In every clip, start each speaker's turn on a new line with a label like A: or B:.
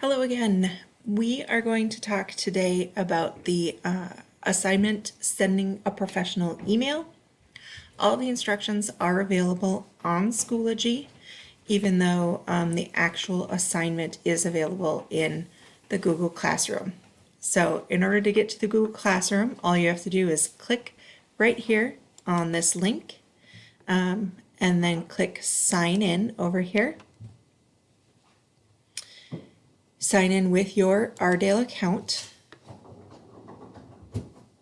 A: Hello again. We are going to talk today about the assignment sending a professional email. All the instructions are available on Schoology, even though the actual assignment is available in the Google Classroom. So in order to get to the Google Classroom, all you have to do is click right here on this link and then click sign in over here. Sign in with your Ardale account,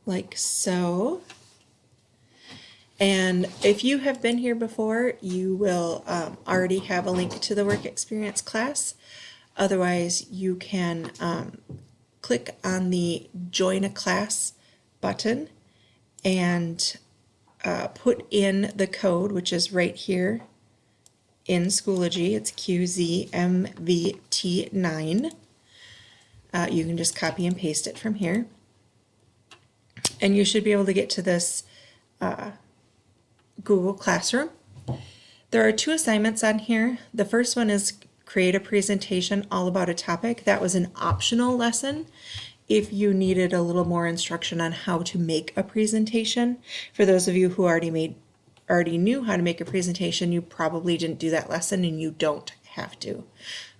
A: like so. And if you have been here before, you will already have a link to the work experience class. Otherwise, you can click on the join a class button and put in the code, which is right here in Schoology. It's QZMVT9. You can just copy and paste it from here. And you should be able to get to this Google Classroom. There are two assignments on here. The first one is create a presentation all about a topic. That was an optional lesson if you needed a little more instruction on how to make a presentation. For those of you who already knew how to make a presentation, you probably didn't do that lesson and you don't have to.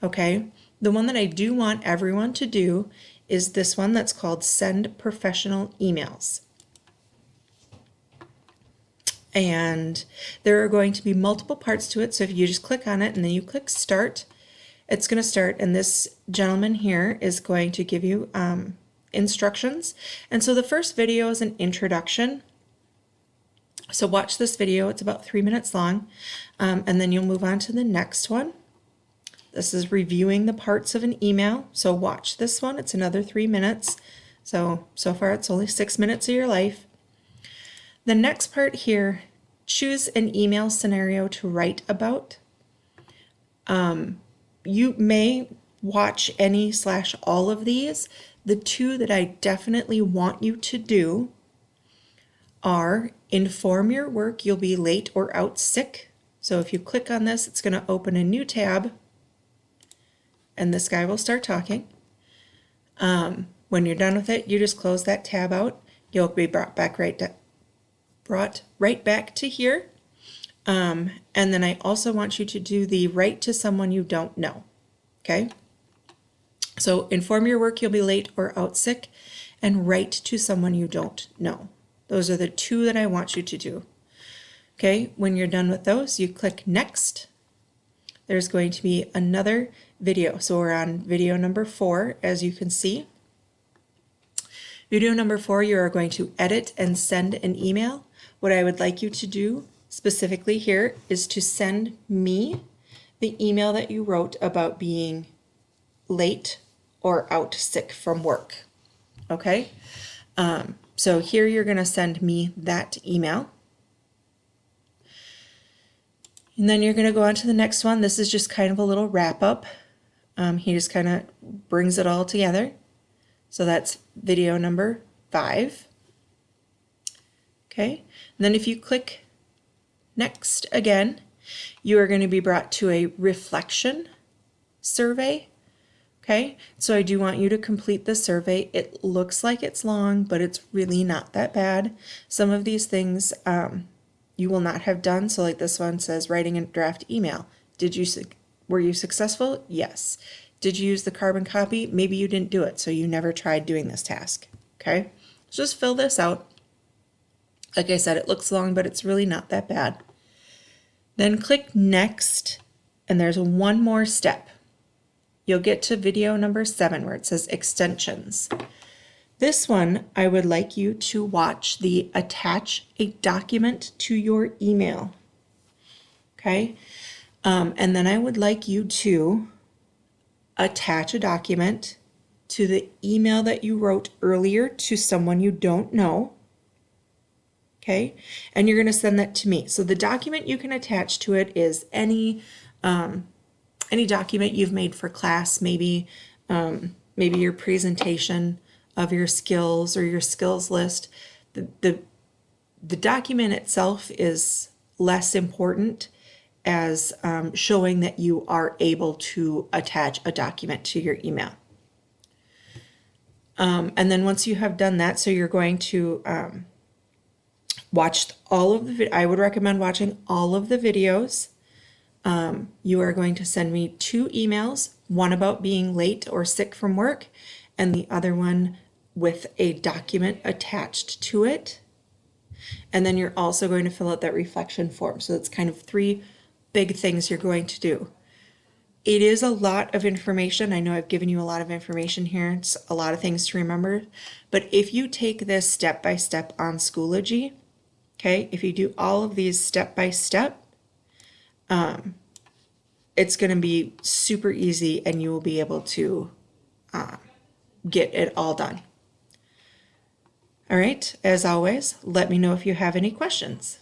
A: Okay, the one that I do want everyone to do is this one that's called Send Professional Emails. And there are going to be multiple parts to it, so if you just click on it and then you click start, it's going to start, and this gentleman here is going to give you instructions. And so the first video is an introduction. So watch this video, it's about 3 minutes long, and then you'll move on to the next one. This is reviewing the parts of an email, so watch this one, it's another 3 minutes. So far it's only 6 minutes of your life. The next part here, choose an email scenario to write about. You may watch any/all of these. The two that I definitely want you to do are inform your work you'll be late or out sick. So if you click on this, it's going to open a new tab and this guy will start talking. When you're done with it, you just close that tab out. You'll be brought right back to here. And then I also want you to do the write to someone you don't know. Okay? So inform your work you'll be late or out sick and write to someone you don't know. Those are the two that I want you to do. Okay, when you're done with those, you click next. There's going to be another video. So we're on video number 4, as you can see. Video number 4, you are going to edit and send an email. What I would like you to do specifically here is to send me the email that you wrote about being late or out sick from work. Okay? So here you're going to send me that email. And then you're going to go on to the next one. This is just kind of a little wrap up. He just kind of brings it all together. So that's video number 5. Okay. And then if you click next again, you are going to be brought to a reflection survey. Okay, so I do want you to complete the survey. It looks like it's long, but it's really not that bad. Some of these things you will not have done. So like this one says writing a draft email. Were you successful? Yes. Did you use the carbon copy? Maybe you didn't do it, so you never tried doing this task. Okay, so just fill this out. Like I said, it looks long, but it's really not that bad. Then click next, and there's one more step. You'll get to video number 7 where it says extensions. This one, I would like you to watch the attach a document to your email. Okay, and then I would like you to attach a document to the email that you wrote earlier to someone you don't know. Okay, and you're going to send that to me. So the document you can attach to it is any document you've made for class, maybe your presentation of your skills or your skills list. The document itself is less important as showing that you are able to attach a document to your email. And then once you have done that, so you're going to watch all of the, I would recommend watching all of the videos. You are going to send me 2 emails, one about being late or sick from work, and the other one with a document attached to it. And then you're also going to fill out that reflection form. So it's kind of 3 big things you're going to do. It is a lot of information. I know I've given you a lot of information here. It's a lot of things to remember. But if you take this step by step on Schoology, okay, if you do all of these step by step, it's going to be super easy and you will be able to get it all done. All right, as always, let me know if you have any questions.